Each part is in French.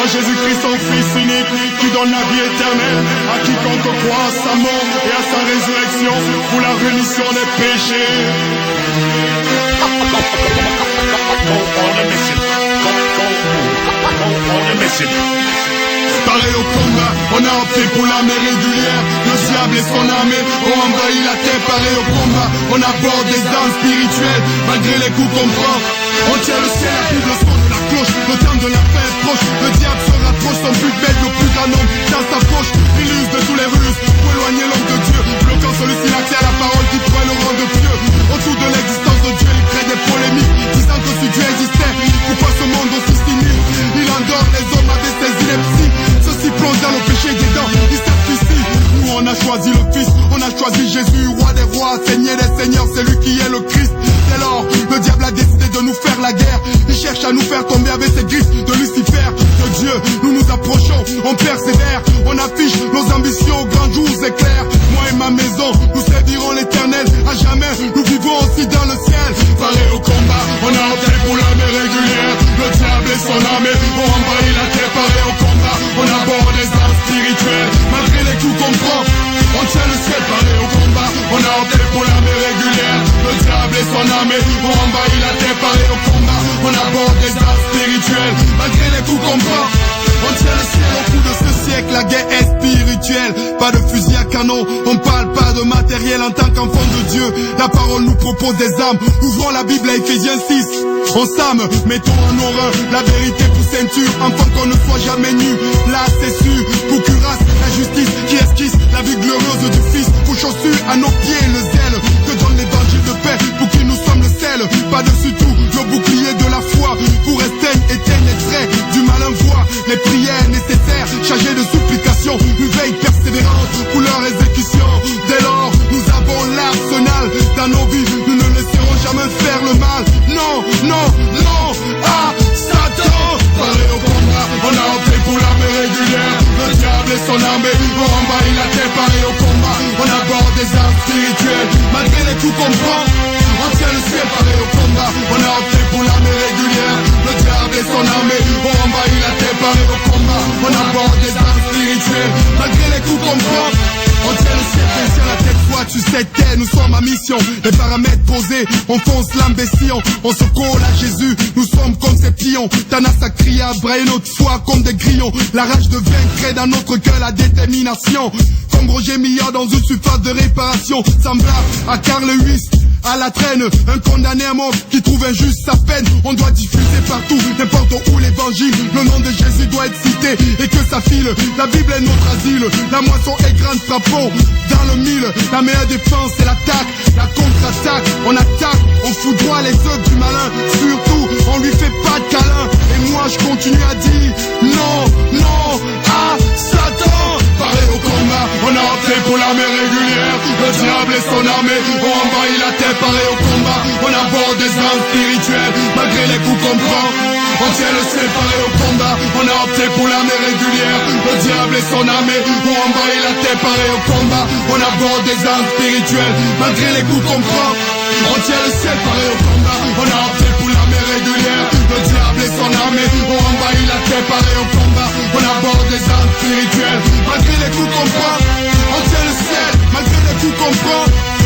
Jésus-Christ son Fils unique, qui donne la vie éternelle à quiconque croit à sa mort et à sa résurrection pour la rémission des péchés. Pareil au combat, on a opté pour l'armée régulière. Le diable et son armée ont envahi la terre. Pareil au combat, on aborde des armes spirituelles. Malgré les coups qu'on prend, on tient le ciel, le son de la cloche. Le terme de la fin est proche. Le diable se rapproche, son but veille le plus grand nombre dans sa poche. Il use de tous les ruses pour éloigner l'homme de Dieu, bloquant celui-ci l'accès à la parole qui pourrait le rendre pieux. Autour de l'existence de Dieu, il crée des polémiques, disant que si Dieu existait, pourquoi ce monde aussi cynique? Il endort les hommes avec ses inepties. Ceux-ci plongent dans le péché des dents, ils sacrifient. Nous on a choisi le Fils, on a choisi Jésus, roi des rois, seigneur des seigneurs, c'est lui qui est le Christ. Dès lors, le diable a décidé de nous faire la guerre. Il cherche à nous faire tomber avec ses griffes de Lucifer. De Dieu, nous nous approchons, on persévère, on affiche nos ambitions, grands jours éclairs. Moi et ma maison, nous servirons l'éternel à jamais, nous vivrons aussi dans le ciel. Pareil au combat, on a opté pour l'armée régulière. Le diable et son armée ont envahi la terre. Pareil au combat, on aborde des armes spirituelles. Malgré les coups qu'on prend, on tient le ciel. Pareil au combat, on a opté pour l'armée régulière. Le diable et son armée ont envahi la terre. Pareil au combat, on aborde des armes spirituelles. Malgré les coups qu'on prend, on tient le ciel. Au bout de ce siècle, la guerre est spirituelle. Pas de fusil à canon, on parle pas de matériel en tant qu'enfant de Dieu. La parole nous propose des armes. Ouvrons la Bible à Ephésiens 6. On s'arme, mettons en horreur la vérité pour ceinture, afin qu'on ne soit jamais nu. Là c'est sûr, pour cuirasse, la justice qui esquisse la vie glorieuse du Fils. Pour chaussures à nos pieds le zèle que donne l'évangile de paix, pour qui nous sommes le sel. Par-dessus tout, le bouclier de la foi, pour éteindre les traits du malin voix. Les prières nécessaires, chargées de supplications, une veille persévérante pour leur exécution. Dès lors, nous avons l'arsenal dans nos vies, nous ne laisserons jamais faire le mal. Non, non, non, à Satan. Pareil au combat, on a opté pour l'armée régulière. Le diable et son armée ont envahi la terre. Pareil au combat, on aborde des armes spirituelles. Malgré les coups qu'on prend, on tient le ciel. Pareil au combat, on a opté pour l'armée régulière. Le diable et son armée ont envahi la terre. Pareil au combat, on aborde des armes spirituelles. Malgré les coups qu'on prend, on tient le ciel, sur la tête, toi tu sais que nous sommes à mission. Les paramètres posés, on fonce l'imbécile. On se colle à Jésus, nous sommes comme ces pions. Thanas a crié à brailler notre foi comme des grillons. La rage de vaincre crée dans notre cœur la détermination. Comme Roger Millard dans une surface de réparation. Semblable à Carl Lewis, à la traîne, un condamné à mort qui trouve injuste sa peine. On doit diffuser partout, n'importe où l'évangile. Le nom de Jésus doit être cité et que ça file. La Bible est notre asile, la moisson est grande, frappons dans le mille. La meilleure défense c'est l'attaque, la contre-attaque. On attaque, on foudroie les œuvres du malin. Surtout, on lui fait pas de câlin. Et moi je continue à dire non, non, à Satan. Pareil au combat, on a opté pour l'armée régulière. Le diable et son armée ont envahi la terre. Pareil au combat, on aborde des armes spirituelles. Malgré les coups qu'on prend, on tient le ciel. Pareil au combat, on a opté pour l'armée régulière. Le diable et son armée ont envahi la terre. Pareil au combat, on aborde des armes spirituelles. Malgré les coups qu'on prend, on tient le ciel. Pareil au combat, on a opté pour l'armée régulière. Le diable et son armée ont envahi la terre. Pareil au combat, on aborde des armes spirituelles. Malgré les coups qu'on prend, on tient le ciel. Malgré les coups qu'on prend,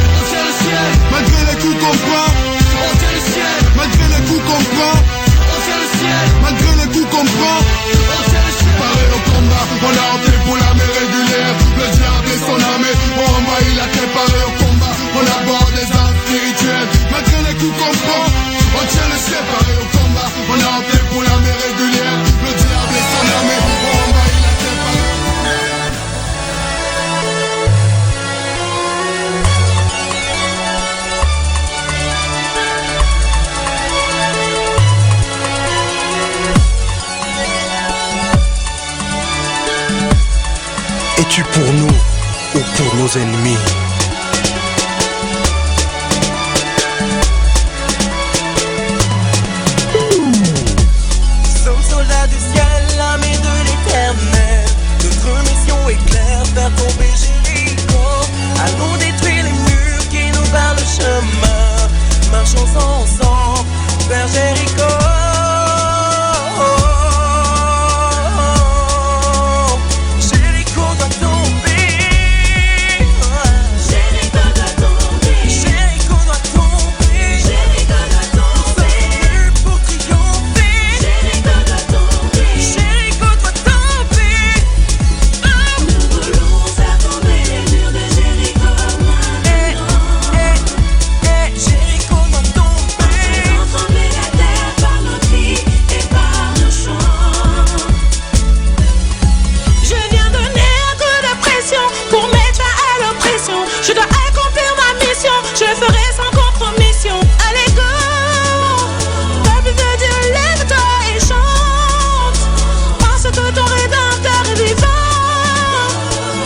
on tient le ciel. Malgré les coups qu'on prend, on tient le ciel. Malgré les coups qu'on prend, on tient le ciel. Malgré les coups qu'on prend, on tient le ciel. Pareil au combat, on a opté pour l'armée régulière. Le diable et son armée ont envahi la terre. Pareil au combat, on aborde des armes spirituelles. Malgré les coups qu'on prend, on tient le ciel. Pareil au combat, on a opté pour l'armée régulière. Le diable et son armée ont envahi la terre. Es-tu pour nous ou pour nos ennemis? Sommes soldats du ciel, l'armée de l'éternel. Notre mission est claire, faire tomber Jéricho. Allons détruire les murs qui nous barrent le chemin. Marchons ensemble vers Jéricho. Je dois accomplir ma mission, je le ferai sans compromission. Allez go, peuple de Dieu, lève-toi et chante, parce que ton Rédempteur est vivant.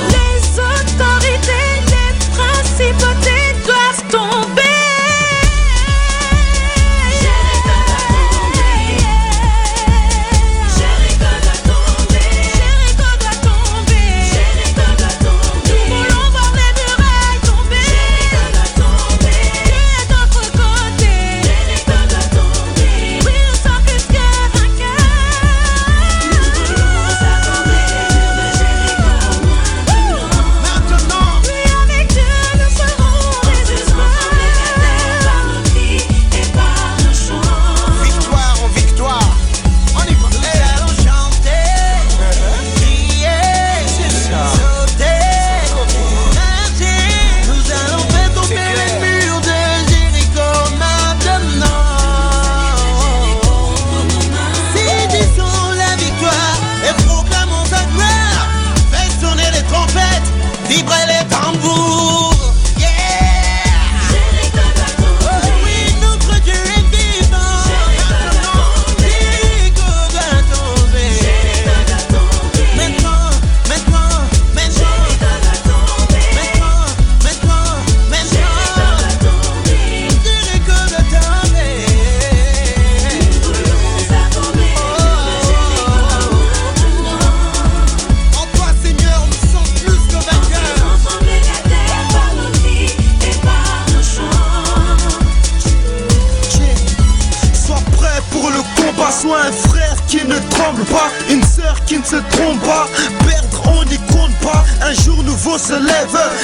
Les autorités, les principautés doivent tomber.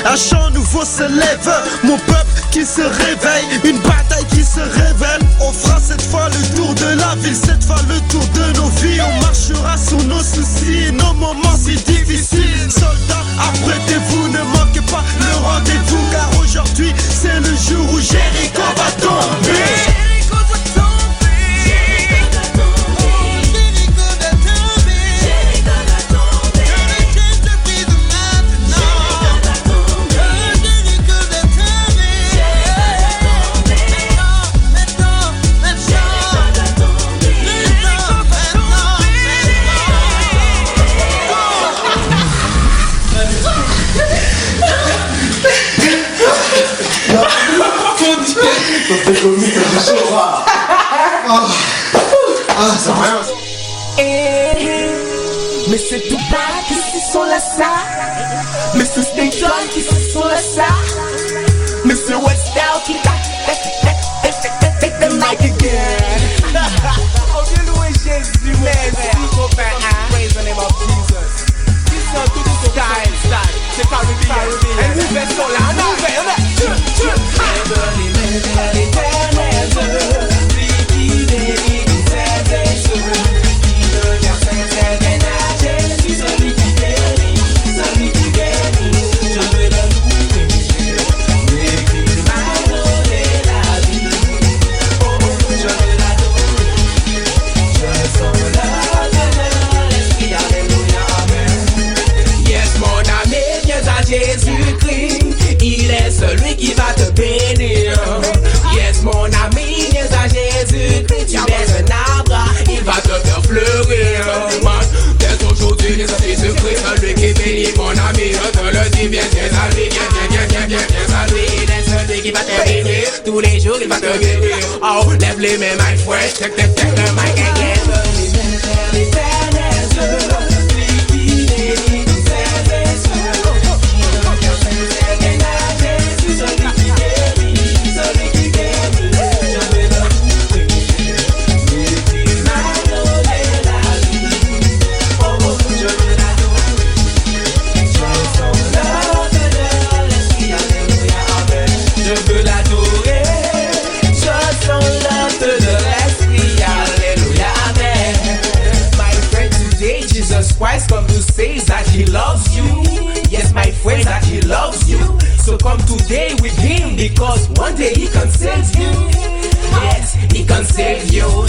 Un chant nouveau se lève, mon peuple qui se réveille, une bataille qui se révèle. On fera cette fois le tour de la ville, cette fois le tour de nos vies. On marchera sur nos soucis, nos moments si difficiles. Soldats, apprêtez-vous, ne manquez pas le rendez-vous, car aujourd'hui c'est le jour où Jéricho va tomber. Mais c'est tout bas qui se sont là ça. Mais c'est State John qui se sont là ça. Mais c'est Westdale qui take the mic again. On vient louer Jésus, merci copain. Praise the name of Jesus. C'est Caribbean. Et nous faisons la nouvelle. L'éternel Dieu, lui qui délivre ses péchés, qui devient saint à Jésus, celui qui guérit, je veux le louer. Lui qui m'a donné la vie, oh, je veux l'adorer. Je sens l'ordre de l'esprit, alléluia, amen. Yes, mon ami, viens à Jésus-Christ, il est celui qui va te bénir. Yes, mon ami, viens à Jésus-Christ, tu es un arbre, il va te faire fleurir. Dès aujourd'hui, viens à Jésus-Christ, celui qui bénit, mon ami, je te le dis, viens à lui, viens à lui. Il est celui qui va te bénir, tous les jours il va te guérir. Oh, lève les mains, my friend, take the mic again. L'éternel Dieu, lui qui délivre ses péchés. Christ come to say that he loves you. Yes, my friend, that he loves you. So come today with him, because one day he can save you. Yes, he can save you.